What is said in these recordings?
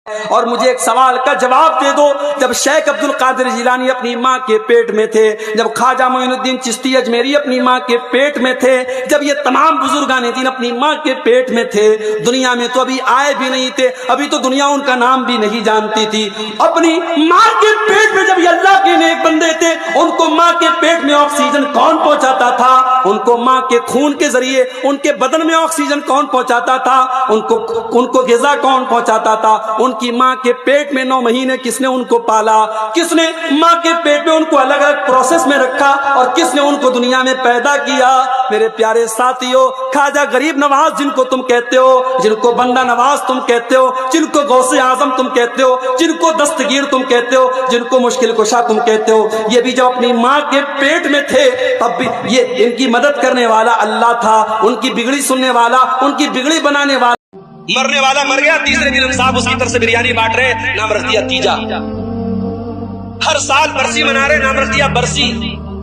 اور مجھے ایک سوال کا جواب دے دو، جب شیخ عبد القادر جیلانی اپنی ماں کے پیٹ میں تھے، جب خواجہ معین الدین چشتی اجمیری اپنی ماں کے پیٹ میں تھے، جب یہ تمام بزرگان دین اپنی ماں کے پیٹ میں تھے، دنیا میں تو ابھی آئے بھی نہیں تھے، ابھی تو دنیا ان کا نام بھی نہیں جانتی تھی، اپنی ماں کے پیٹ میں جب یہ اللہ کے نیک بندے تھے، ان کو ماں کے پیٹ میں آکسیجن کون پہنچاتا تھا؟ ان کو ماں کے خون کے ذریعے ان کے بدن میں آکسیجن کون پہنچاتا تھا؟ ان کو غذا کون پہنچاتا تھا؟ ان کی ماں کے پیٹ میں 9 مہینے کس نے ان کو پالا؟ کس نے ماں کے پیٹ میں ان کو الگ الگ پروسیس میں رکھا اور کس نے ان کو دنیا میں پیدا کیا؟ میرے پیارے ساتھیو، خواجہ غریب نواز جن کو تم کہتے ہو، جن کو بندہ نواز تم کہتے ہو، جن کو غوث اعظم تم کہتے ہو، جن کو دستگیر تم کہتے ہو، جن کو مشکل کشا تم کہتے ہو، یہ بھی جو اپنی ماں کے پیٹ میں تھے تب بھی یہ ان کی مدد کرنے والا اللہ تھا، ان کی بگڑی سننے والا، ان کی بگڑی بنانے والا۔ مرنے والا مر گیا، تیسرے دن صاحب اس کی طرف سے بریانی بانٹ رہے، نام رکھ دیا تیجا۔ ہر سال برسی منا رہے، نام رکھ دیا برسی۔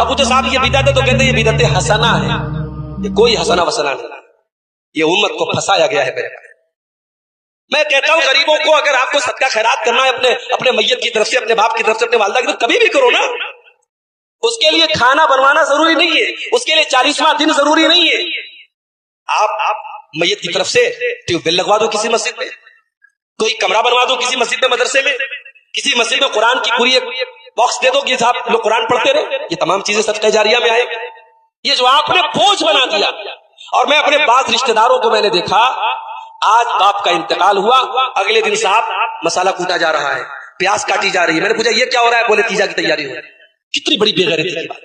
ابو تو صاحب یہ بدعت ہے تو کہتے ہیں یہ بدعت حسنہ ہے، یہ کوئی حسنہ وسنہ نہیں، یہ امت کو پھنسایا گیا ہے۔ میں کہتا ہوں غریبوں کو اگر آپ کو صدقہ خیرات کرنا ہے اپنے میت کی طرف سے، اپنے باپ کی طرف سے، اپنے والدہ کی طرف، کبھی بھی کرو نا، اس کے لیے کھانا بنوانا ضروری نہیں ہے، اس کے لیے 40واں دن ضروری نہیں ہے۔ آپ میت کی طرف سے ٹیوب ویل لگوا دو کسی مسجد میں، کوئی کمرہ بنوا دو کسی مسجد میں، مدرسے میں، کسی مسجد میں قرآن کی پوری ایک باکس دے دو کہ صاحب لوگ قرآن پڑھتے رہے، یہ تمام چیزیں صدقہ جاریہ میں آئے۔ یہ جو آپ نے بوجھ بنا دیا، اور میں اپنے بعض رشتہ داروں کو میں نے دیکھا، آج باپ کا انتقال ہوا، اگلے دن صاحب مسالہ کوٹا جا رہا ہے، پیاز کاٹی جا رہی ہے۔ میں نے پوچھا یہ کیا ہو رہا ہے؟ بولے تیجا کی تیاری ہو رہی ہے۔ کتنی بڑی بے غیرتی کی بات!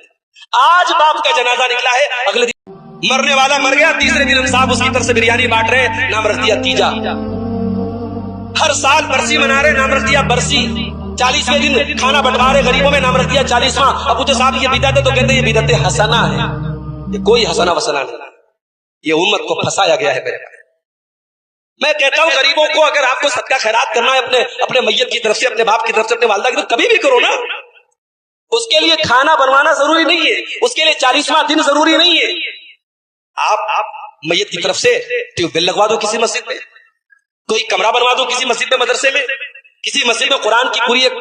آج باپ کا جنازہ نکلا ہے، اگلے دن مرنے والا مر گیا، تیسرے دن صاحب اس کی طرف سے بریانی بانٹ رہے، نام رکھ دیا تیجا۔ ہر سال برسی منا رہے، نام رکھ دیا برسی۔ 40ویں دن کھانا بنٹوا رہے غریبوں میں، نام رکھ دیا 40واں۔ ابو تو صاحب یہ بدعت ہے تو کہتے ہیں یہ بدعت حسنہ ہے، یہ کوئی حسنہ وسنہ نہیں، یہ امت کو پھنسایا گیا ہے۔ میں کہتا ہوں غریبوں کو اگر آپ کو صدقہ خیرات کرنا ہے اپنے میت کی طرف سے، اپنے باپ کی طرف سے، اپنے والدہ کی طرف، کبھی بھی کرو نا، اس کے لیے کھانا بنوانا ضروری نہیں ہے، اس کے لیے 40واں دن ضروری نہیں ہے۔ آپ میت کی طرف سے ٹیوب ویل لگوا دو کسی مسجد میں، کوئی کمرہ بنوا دو کسی مسجد میں، مدرسے میں، کسی مسجد میں قرآن کی پوری ایک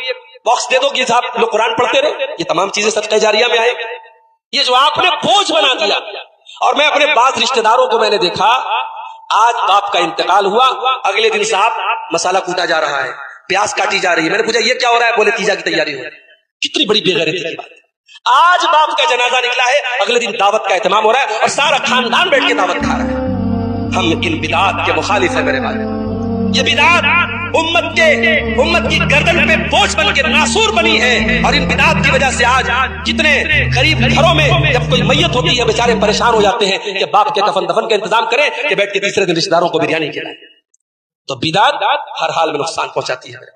باکس دے دو کہ صاحب لوگ قرآن پڑھتے رہے، یہ تمام چیزیں صدقہ جاریہ میں آئے۔ یہ جو آپ نے بوجھ بنا دیا، اور میں اپنے بعض رشتہ داروں کو میں نے دیکھا، آج باپ کا انتقال ہوا، اگلے دن صاحب مسالہ کوٹا جا رہا ہے، پیاز کاٹی جا رہی ہے۔ میں نے پوچھا یہ کیا ہو رہا ہے؟ بولے تیجا کی تیاری ہو رہی ہے۔ کتنی بڑی بے غیرتی کی بات! آج باپ کا جنازہ نکلا ہے، اگلے دن دعوت کا اہتمام ہو رہا ہے اور سارا خاندان بیٹھ کے دعوت کھا رہا ہے۔ ہم ان بدعات کے مخالف ہیں میرے بھائی۔ یہ بدعات امت کی گردن پہ بوجھ بن کے ناسور بنی ہے، اور ان بدعات کی وجہ سے آج کتنے غریب گھروں میں جب کوئی میت ہوتی ہے بیچارے پریشان ہو جاتے ہیں کہ باپ کے کفن دفن کا انتظام کریں کہ بیٹھ کے تیسرے دن رشتہ داروں کو بریانی کھلائیں۔ تو بدعات ہر حال میں نقصان پہنچاتی ہے۔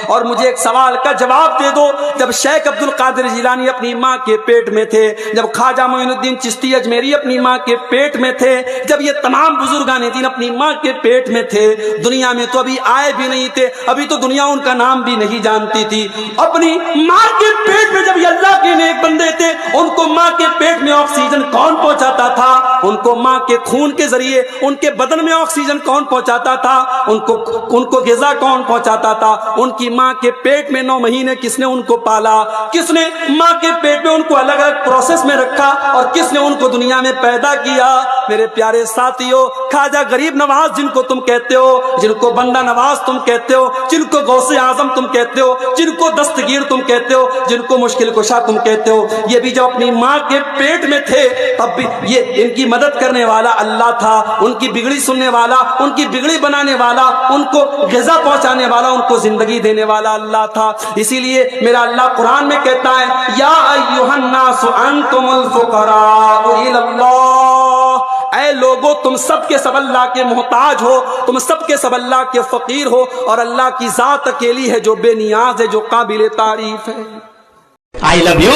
اور مجھے ایک سوال کا جواب دے دو، جب شیخ عبد القادر جیلانی اپنی ماں کے پیٹ میں تھے، جب خواجہ معین الدین چشتی اجمیری اپنی ماں کے پیٹ میں تھے، جب یہ تمام بزرگان دین اپنی ماں کے پیٹ میں تھے، دنیا میں تو ابھی آئے بھی نہیں تھے، ابھی تو دنیا ان کا نام بھی نہیں جانتی تھی، اپنی ماں کے پیٹ میں جب یہ اللہ کے نیک بندے تھے، ان کو ماں کے پیٹ میں آکسیجن کون پہنچاتا تھا؟ ان کو ماں کے خون کے ذریعے ان کے بدن میں آکسیجن کون پہنچاتا تھا؟ ان کو غذا کون پہنچاتا تھا؟ ان کی ماں کے پیٹ میں 9 مہینے کس نے ان کو پالا؟ کس نے ماں کے پیٹ میں ان کو الگ الگ پروسیس میں رکھا اور کس نے ان کو دنیا میں پیدا کیا؟ میرے پیارے ساتھیو، خواجہ غریب نواز جن کو تم کہتے ہو، جن کو بندہ نواز تم کہتے ہو، جن کو غوث اعظم تم کہتے ہو، جن کو دستگیر تم کہتے ہو، جن کو مشکل کشا تم کہتے ہو، یہ بھی جو اپنی ماں کے پیٹ میں تھے تب بھی یہ ان کی مدد کرنے والا اللہ تھا، ان کی بگڑی سننے والا، ان کی بگڑی بنانے والا، ان کو غذا پہنچانے والا، ان کو زندگی دینے والا اللہ تھا۔ اسی لیے میرا اللہ قرآن میں کہتا ہے، یا ایھا الناس انتم الفقراء الی اللہ، اے لوگو تم سب کے سب اللہ کے محتاج ہو، تم سب کے سب اللہ کے فقیر ہو، اور اللہ کی ذات اکیلی ہے جو بے نیاز ہے، جو قابل تعریف ہے۔ I love you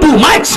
too much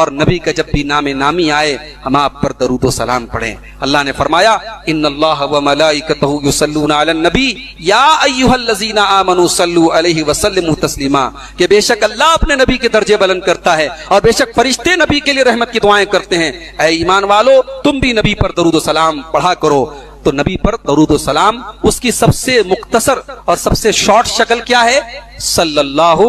اور نبی کا جب بھی نام نامی آئے ہم آپ پر درود و سلام پڑھیں۔ اللہ نے فرمایا ان اللہ و ملائکتہ یصلون علی النبی یا ایھا الذین آمنوا صلوا علیہ وسلموا تسلیما، کہ بے شک اللہ اپنے نبی کے درجے بلند کرتا ہے اور بے شک فرشتے نبی کے لیے رحمت کی دعائیں کرتے ہیں۔ اے ایمان والو تم بھی نبی پر درود و سلام پڑھا کرو۔ تو نبی پر درود و سلام اس کی سب سے مختصر اور سب سے شارٹ شکل کیا ہے؟ صلی اللہ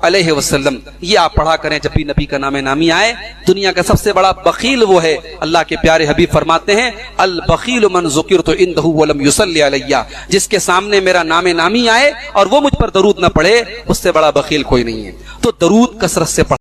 علیہ وسلم۔ یہ آپ پڑھا کریں جب بھی نبی کا نام نامی آئے۔ دنیا کا سب سے بڑا بخیل وہ ہے، اللہ کے پیارے حبیب فرماتے ہیں البخیل من ذکرت عنده ولم یصلی علیہ، جس کے سامنے میرا نام نامی آئے اور وہ مجھ پر درود نہ پڑھے، اس سے بڑا بخیل کوئی نہیں ہے۔ تو درود کثرت سے پڑھا